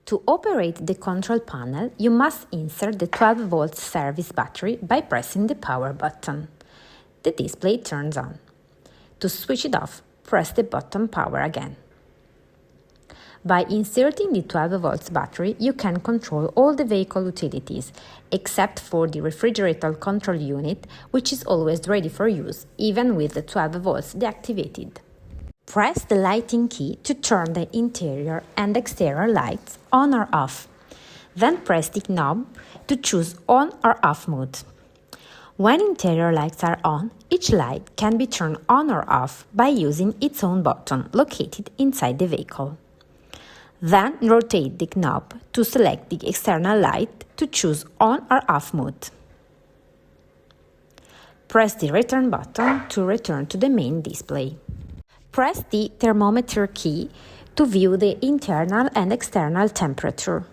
To operate the control panel, you must insert the 12-volt service battery by pressing the power button. The display turns on. To switch it off, press the button power again. By inserting the 12-volt battery, you can control all the vehicle utilities, except for the refrigerator control unit, which is always ready for use, even with the 12 volts deactivated. Press the lighting key to turn the interior and exterior lights on or off. Then press the knob to choose on or off mode. When interior lights are on, each light can be turned on or off by using its own button located inside the vehicle. Then rotate the knob to select the external light to choose on or off mode. Press the return button to return to the main display. Press the thermometer key to view the internal and external temperature.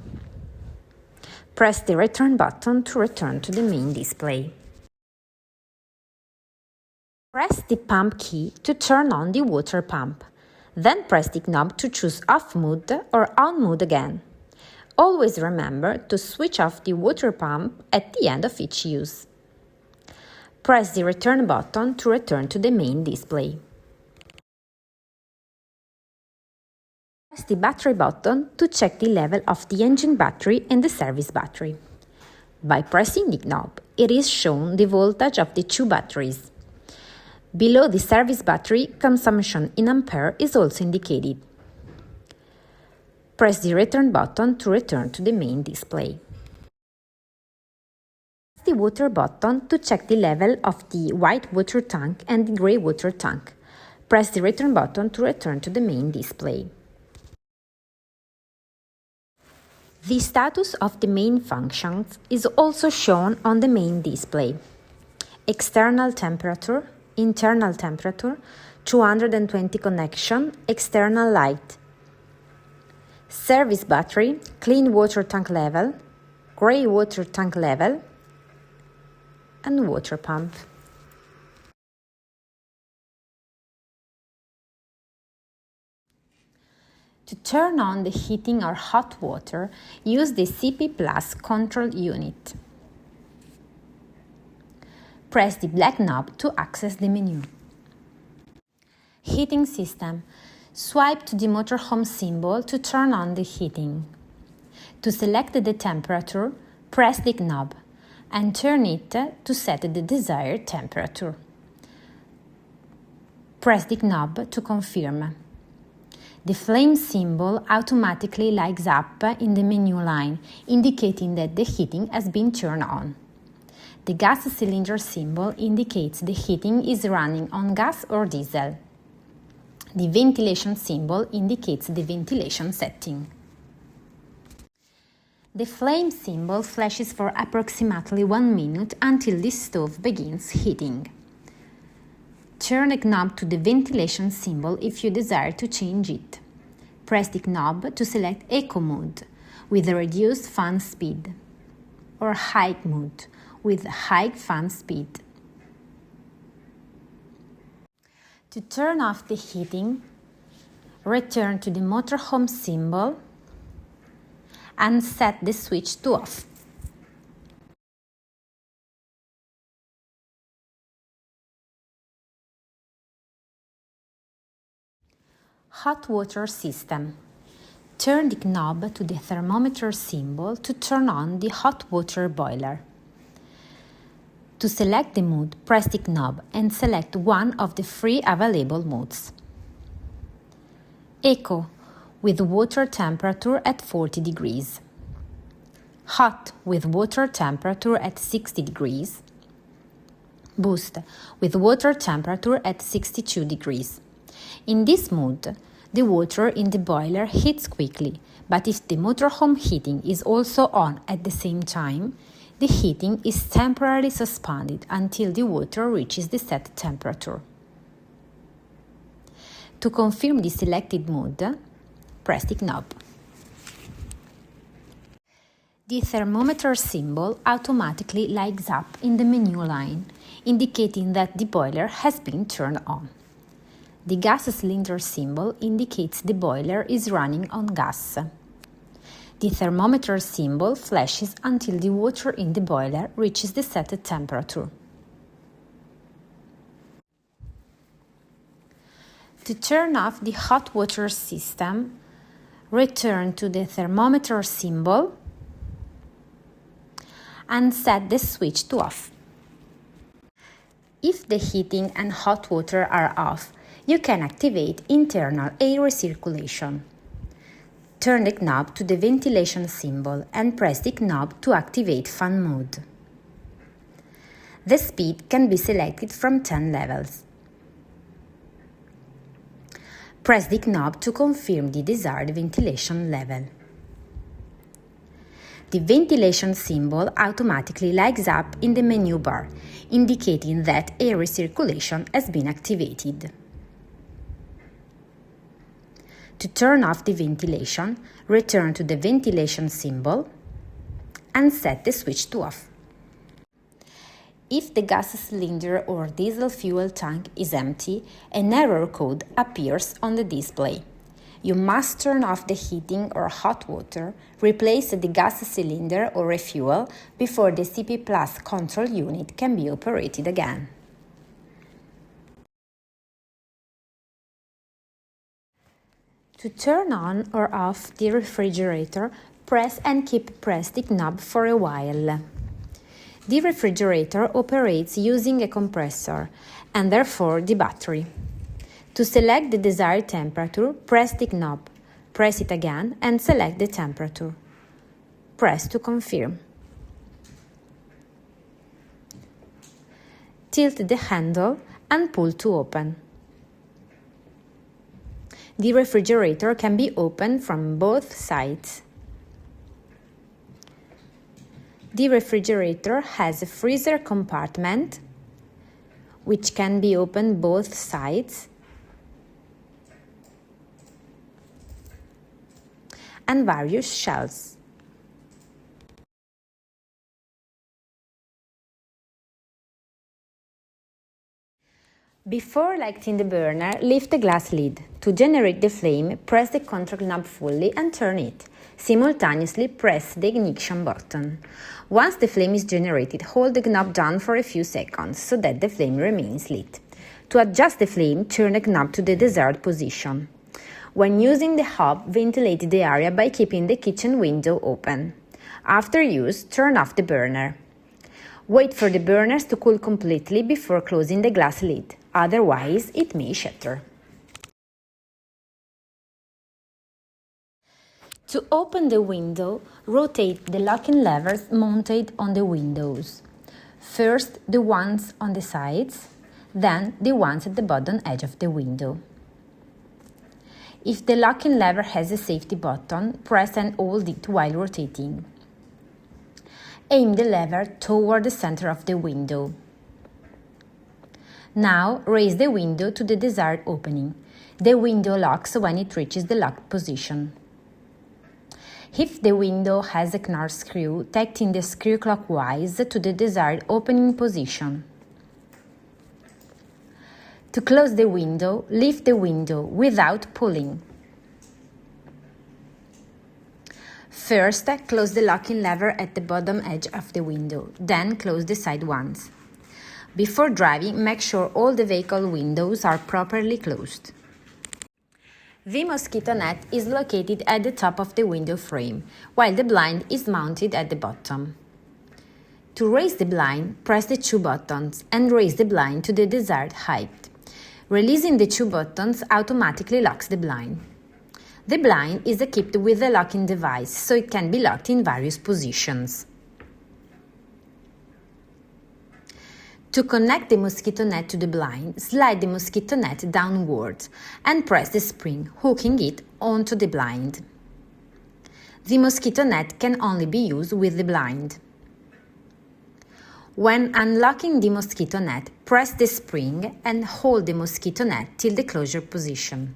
Press the return button to return to the main display. Press the pump key to turn on the water pump. Then press the knob to choose off mode or on mode again. Always remember to switch off the water pump at the end of each use. Press the return button to return to the main display. Press the battery button to check the level of the engine battery and the service battery. By pressing the knob, it is shown the voltage of the two batteries. Below the service battery, consumption in ampere is also indicated. Press the return button to return to the main display. Press the water button to check the level of the white water tank and the grey water tank. Press the return button to return to the main display. The status of the main functions is also shown on the main display. External temperature, internal temperature, 220 connection, external light. Service battery, clean water tank level, grey water tank level, and water pump. To turn on the heating or hot water, use the CP Plus control unit. Press the black knob to access the menu. Heating system. Swipe to the motorhome symbol to turn on the heating. To select the temperature, press the knob and turn it to set the desired temperature. Press the knob to confirm. The flame symbol automatically lights up in the menu line, indicating that the heating has been turned on. The gas cylinder symbol indicates the heating is running on gas or diesel. The ventilation symbol indicates the ventilation setting. The flame symbol flashes for approximately 1 minute until the stove begins heating. Turn the knob to the ventilation symbol if you desire to change it. Press the knob to select Eco mode with a reduced fan speed or High mode with high fan speed. To turn off the heating, return to the motorhome symbol and set the switch to off. Hot water system. Turn the knob to the thermometer symbol to turn on the hot water boiler. To select the mode, press the knob and select one of the 3 available modes. Eco, with water temperature at 40 degrees. Hot, with water temperature at 60 degrees. Boost, with water temperature at 62 degrees. In this mode, the water in the boiler heats quickly, but if the motorhome heating is also on at the same time, the heating is temporarily suspended until the water reaches the set temperature. To confirm the selected mode, press the knob. The thermometer symbol automatically lights up in the menu line, indicating that the boiler has been turned on. The gas cylinder symbol indicates the boiler is running on gas. The thermometer symbol flashes until the water in the boiler reaches the set temperature. To turn off the hot water system, return to the thermometer symbol and set the switch to off. If the heating and hot water are off, you can activate internal air recirculation. Turn the knob to the ventilation symbol and press the knob to activate fan mode. The speed can be selected from 10 levels. Press the knob to confirm the desired ventilation level. The ventilation symbol automatically lights up in the menu bar, indicating that air recirculation has been activated. To turn off the ventilation, return to the ventilation symbol and set the switch to off. If the gas cylinder or diesel fuel tank is empty, an error code appears on the display. You must turn off the heating or hot water, replace the gas cylinder or refuel before the CP Plus control unit can be operated again. To turn on or off the refrigerator, press and keep pressed the knob for a while. The refrigerator operates using a compressor and therefore the battery. To select the desired temperature, press the knob, press it again and select the temperature. Press to confirm. Tilt the handle and pull to open. The refrigerator can be opened from both sides. The refrigerator has a freezer compartment, which can be opened both sides, and various shelves. Before lighting the burner, lift the glass lid. To generate the flame, press the control knob fully and turn it. Simultaneously, press the ignition button. Once the flame is generated, hold the knob down for a few seconds so that the flame remains lit. To adjust the flame, turn the knob to the desired position. When using the hob, ventilate the area by keeping the kitchen window open. After use, turn off the burner. Wait for the burners to cool completely before closing the glass lid, otherwise it may shatter. To open the window, rotate the locking levers mounted on the windows. First the ones on the sides, then the ones at the bottom edge of the window. If the locking lever has a safety button, press and hold it while rotating. Aim the lever toward the center of the window. Now raise the window to the desired opening. The window locks when it reaches the locked position. If the window has a knot screw, tighten the screw clockwise to the desired opening position. To close the window, lift the window without pulling. First, close the locking lever at the bottom edge of the window, then close the side ones. Before driving, make sure all the vehicle windows are properly closed. The mosquito net is located at the top of the window frame, while the blind is mounted at the bottom. To raise the blind, press the two buttons and raise the blind to the desired height. Releasing the two buttons automatically locks the blind. The blind is equipped with a locking device, so it can be locked in various positions. To connect the mosquito net to the blind, slide the mosquito net downwards and press the spring, hooking it onto the blind. The mosquito net can only be used with the blind. When unlocking the mosquito net, press the spring and hold the mosquito net till the closure position.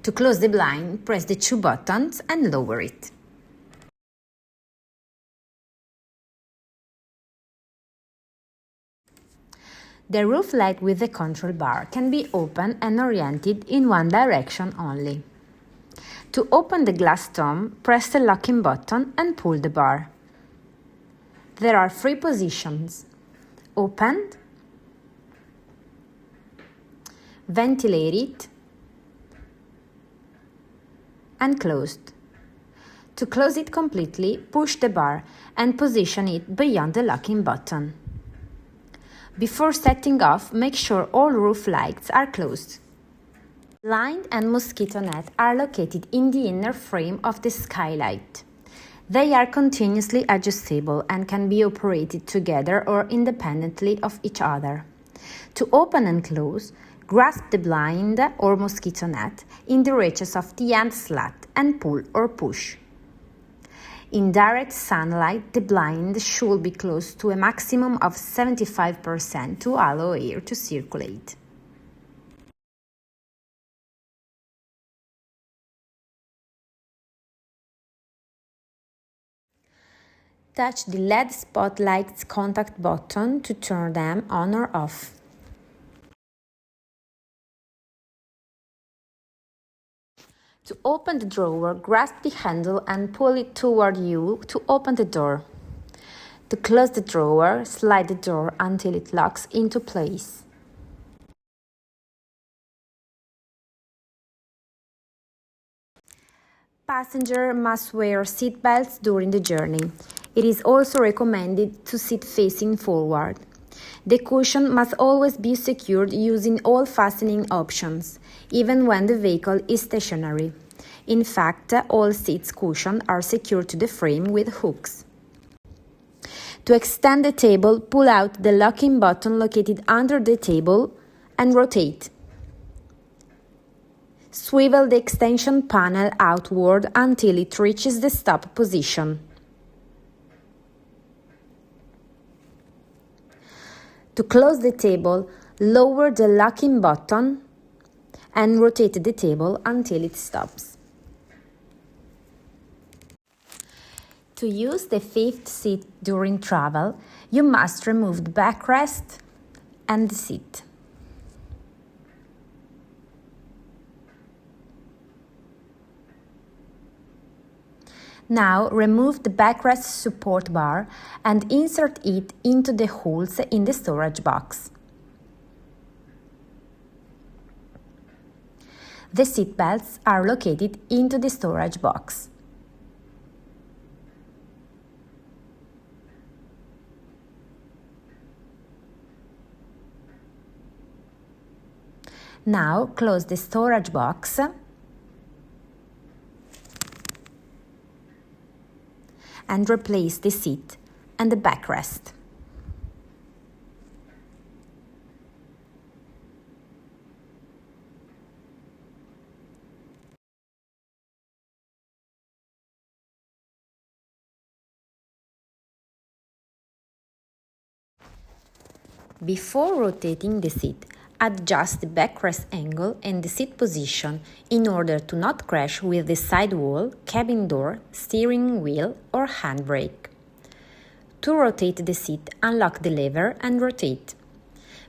To close the blind, press the two buttons and lower it. The roof light with the control bar can be opened and oriented in one direction only. To open the glass dome, press the locking button and pull the bar. There are three positions: opened, ventilated, and closed. To close it completely, push the bar and position it beyond the locking button. Before setting off, make sure all roof lights are closed. Blind and mosquito net are located in the inner frame of the skylight. They are continuously adjustable and can be operated together or independently of each other. To open and close, grasp the blind or mosquito net in the reaches of the end slat and pull or push. In direct sunlight, the blind should be closed to a maximum of 75% to allow air to circulate. Touch the LED spotlight's contact button to turn them on or off. To open the drawer, grasp the handle and pull it toward you to open the door. To close the drawer, slide the door until it locks into place. Passengers must wear seat belts during the journey. It is also recommended to sit facing forward. The cushion must always be secured using all fastening options, even when the vehicle is stationary. In fact, all seats' cushions are secured to the frame with hooks. To extend the table, pull out the locking button located under the table and rotate. Swivel the extension panel outward until it reaches the stop position. To close the table, lower the locking button and rotate the table until it stops. To use the fifth seat during travel, you must remove the backrest and the seat. Now remove the backrest support bar and insert it into the holes in the storage box. The seat belts are located into the storage box. Now close the storage box and replace the seat and the backrest. Before rotating the seat, adjust the backrest angle and the seat position in order to not crash with the side wall, cabin door, steering wheel or handbrake. To rotate the seat, unlock the lever and rotate.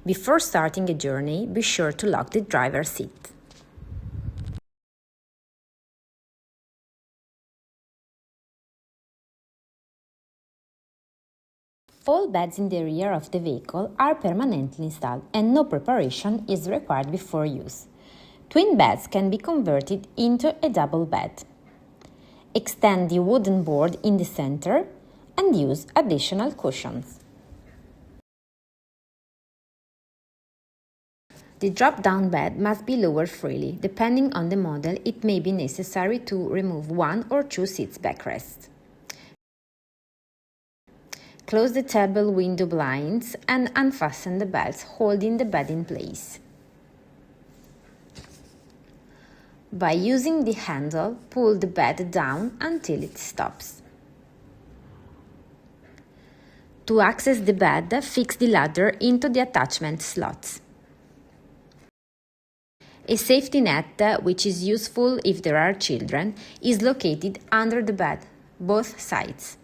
Before starting a journey, be sure to lock the driver's seat. All beds in the rear of the vehicle are permanently installed and no preparation is required before use. Twin beds can be converted into a double bed. Extend the wooden board in the center and use additional cushions. The drop-down bed must be lowered freely. Depending on the model, it may be necessary to remove one or two seats backrest. Close the table window blinds and unfasten the belts holding the bed in place. By using the handle, pull the bed down until it stops. To access the bed, fix the ladder into the attachment slots. A safety net, which is useful if there are children, is located under the bed, both sides.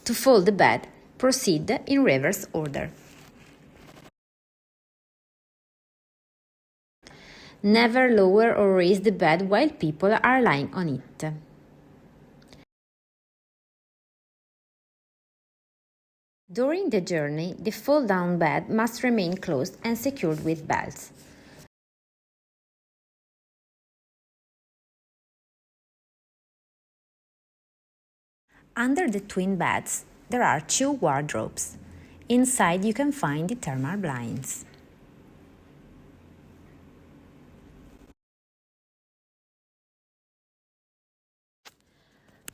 To fold the bed, proceed in reverse order. Never lower or raise the bed while people are lying on it. During the journey, the fold-down bed must remain closed and secured with belts. Under the twin beds, there are 2 wardrobes. Inside you can find the thermal blinds.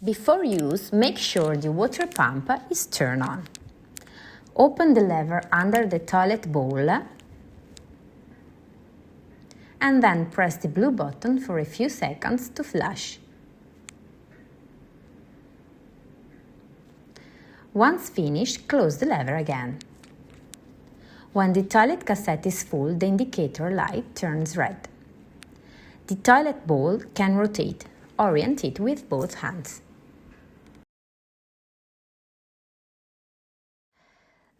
Before use, make sure the water pump is turned on. Open the lever under the toilet bowl and then press the blue button for a few seconds to flush. Once finished, close the lever again. When the toilet cassette is full, the indicator light turns red. The toilet bowl can rotate. Orient it with both hands.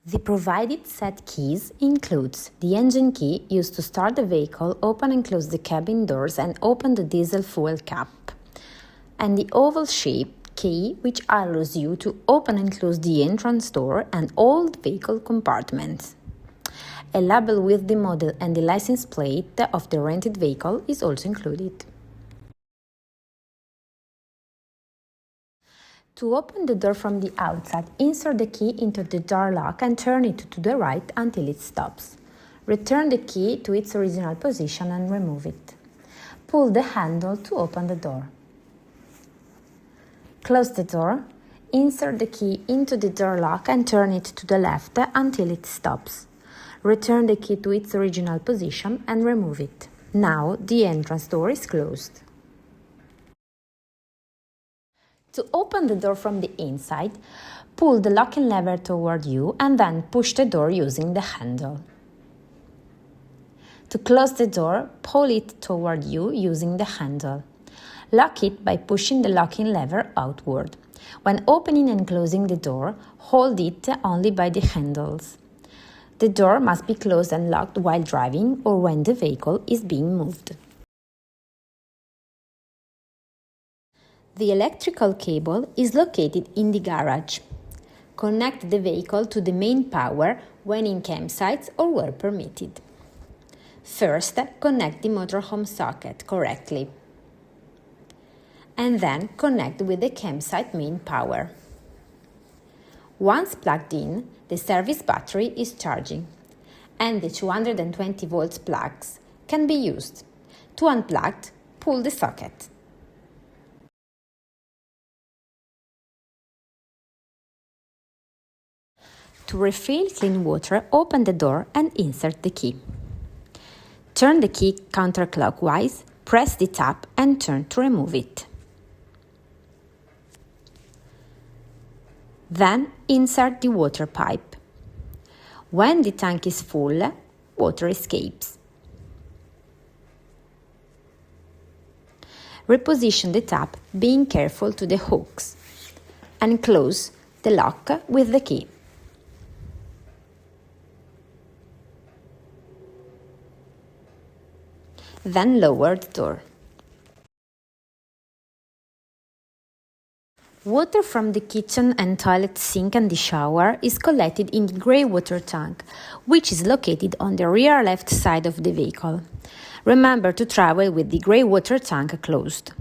The provided set keys includes the engine key used to start the vehicle, open and close the cabin doors and open the diesel fuel cap, and the oval-shaped key which allows you to open and close the entrance door and all the vehicle compartments. A label with the model and the license plate of the rented vehicle is also included. To open the door from the outside, insert the key into the door lock and turn it to the right until it stops. Return the key to its original position and remove it. Pull the handle to open the door. Close the door, insert the key into the door lock and turn it to the left until it stops. Return the key to its original position and remove it. Now the entrance door is closed. To open the door from the inside, pull the locking lever toward you and then push the door using the handle. To close the door, pull it toward you using the handle. Lock it by pushing the locking lever outward. When opening and closing the door, hold it only by the handles. The door must be closed and locked while driving or when the vehicle is being moved. The electrical cable is located in the garage. Connect the vehicle to the main power when in campsites or where permitted. First, connect the motorhome socket correctly, and then connect with the campsite main power. Once plugged in, the service battery is charging, and the 220 volts plugs can be used. To unplug, pull the socket. To refill clean water, open the door and insert the key. Turn the key counterclockwise, press the tap and turn to remove it. Then insert the water pipe. When the tank is full, water escapes. Reposition the tap, being careful to the hooks, and close the lock with the key. Then lower the door. Water from the kitchen and toilet sink and the shower is collected in the grey water tank, which is located on the rear left side of the vehicle. Remember to travel with the grey water tank closed.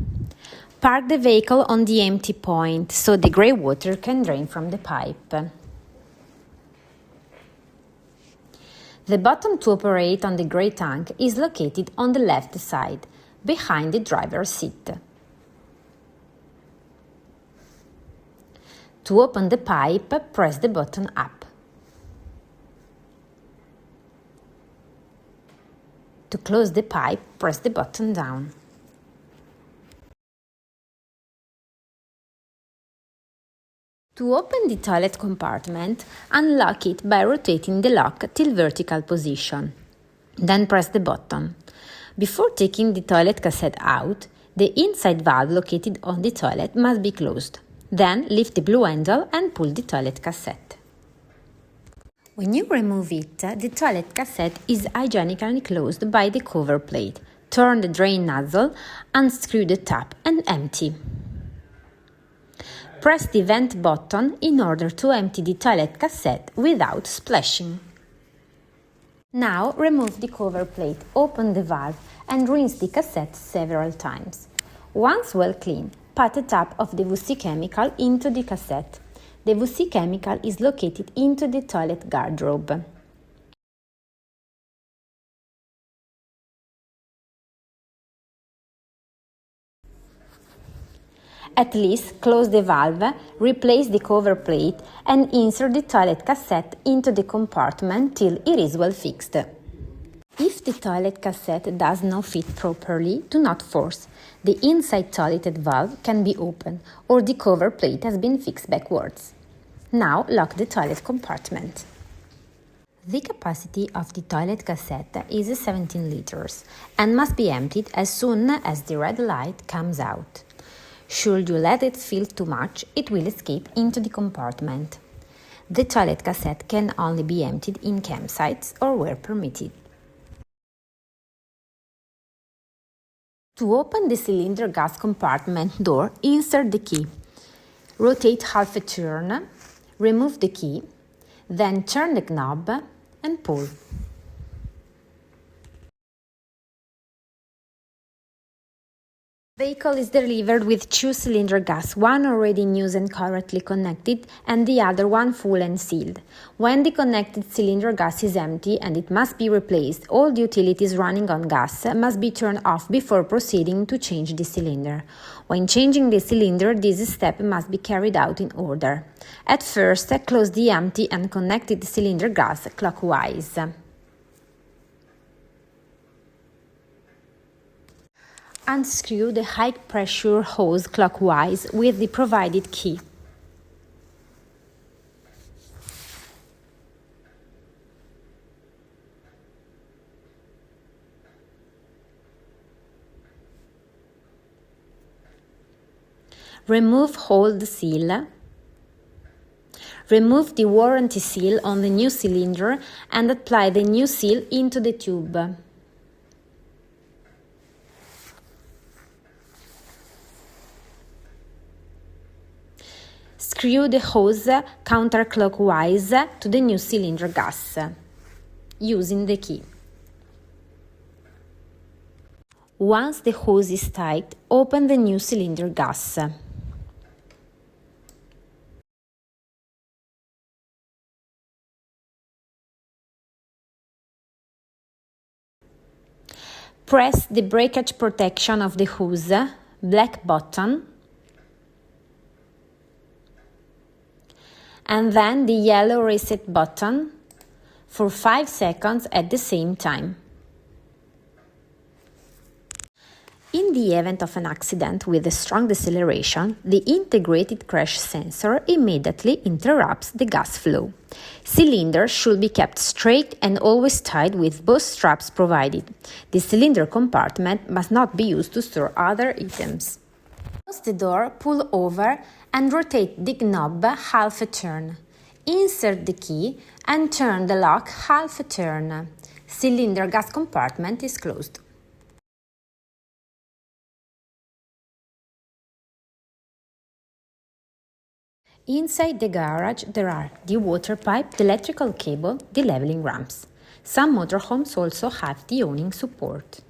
Park the vehicle on the empty point so the grey water can drain from the pipe. The button to operate on the grey tank is located on the left side, behind the driver's seat. To open the pipe, press the button up. To close the pipe, press the button down. To open the toilet compartment, unlock it by rotating the lock till vertical position. Then press the button. Before taking the toilet cassette out, the inside valve located on the toilet must be closed. Then lift the blue handle and pull the toilet cassette. When you remove it, the toilet cassette is hygienically closed by the cover plate. Turn the drain nozzle, unscrew the tap and empty. Press the vent button in order to empty the toilet cassette without splashing. Now remove the cover plate, open the valve and rinse the cassette several times. Once well clean, pat a tap of the WC chemical into the cassette. The WC chemical is located into the toilet guardrobe. At least close the valve, replace the cover plate and insert the toilet cassette into the compartment till it is well fixed. If the toilet cassette does not fit properly, do not force. The inside toilet valve can be opened or the cover plate has been fixed backwards. Now lock the toilet compartment. The capacity of the toilet cassette is 17 liters and must be emptied as soon as the red light comes out. Should you let it fill too much, it will escape into the compartment. The toilet cassette can only be emptied in campsites or where permitted. To open the cylinder gas compartment door, insert the key. Rotate half a turn, remove the key, then turn the knob and pull. The vehicle is delivered with two cylinder gas, one already in use and correctly connected, and the other one full and sealed. When the connected cylinder gas is empty and it must be replaced, all the utilities running on gas must be turned off before proceeding to change the cylinder. When changing the cylinder, this step must be carried out in order. At first, close the empty and connected cylinder gas clockwise. Unscrew the high-pressure hose clockwise with the provided key. Remove hold seal. Remove the warranty seal on the new cylinder and apply the new seal into the tube. Screw the hose counterclockwise to the new cylinder gas, using the key. Once the hose is tight, open the new cylinder gas. Press the breakage protection of the hose, black button, and then the yellow reset button for 5 seconds at the same time. In the event of an accident with a strong deceleration, the integrated crash sensor immediately interrupts the gas flow. Cylinders should be kept straight and always tied with both straps provided. The cylinder compartment must not be used to store other items. Close the door, pull over and rotate the knob half a turn. Insert the key and turn the lock half a turn. Cylinder gas compartment is closed. Inside the garage there are the water pipe, the electrical cable, the leveling ramps. Some motorhomes also have the awning support.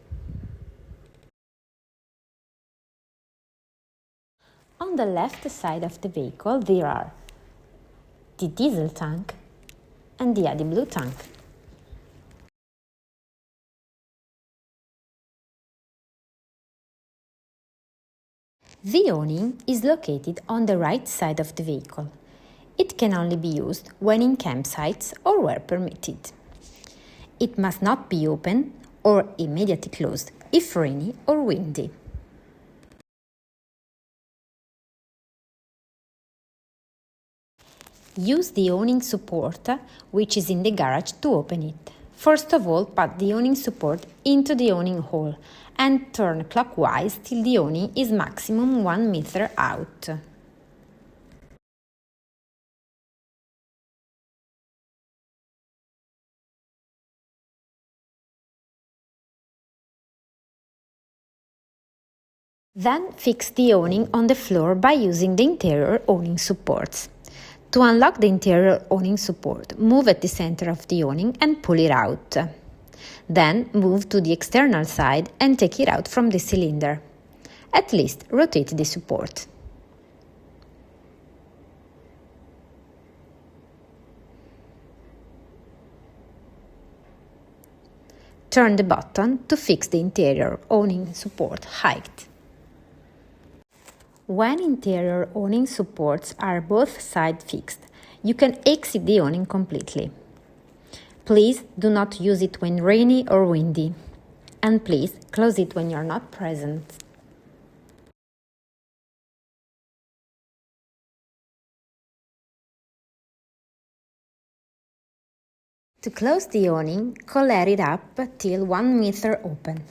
On the left side of the vehicle there are the diesel tank and the AdBlue tank. The awning is located on the right side of the vehicle. It can only be used when in campsites or where permitted. It must not be open or immediately closed if rainy or windy. Use the awning support, which is in the garage, to open it. First of all, put the awning support into the awning hole and turn clockwise till the awning is maximum 1 meter out. Then fix the awning on the floor by using the interior awning supports. To unlock the interior awning support, move at the center of the awning and pull it out. Then move to the external side and take it out from the cylinder. At least rotate the support. Turn the button to fix the interior awning support height. When interior awning supports are both sides fixed, you can exit the awning completely. Please do not use it when rainy or windy, and please close it when you're not present. To close the awning, collar it up till 1 meter open.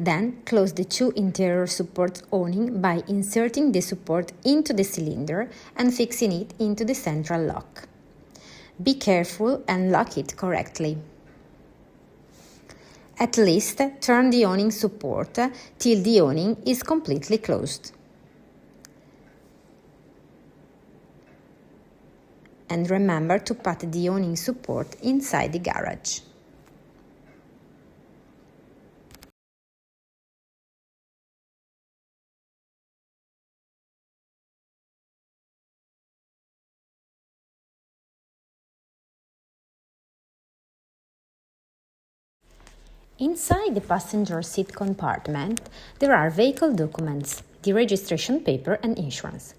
Then close the two interior supports awning by inserting the support into the cylinder and fixing it into the central lock. Be careful and lock it correctly. At least turn the awning support till the awning is completely closed. And remember to put the awning support inside the garage. Inside the passenger seat compartment, there are vehicle documents, the registration paper and insurance.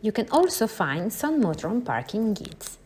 You can also find some motorhome parking guides.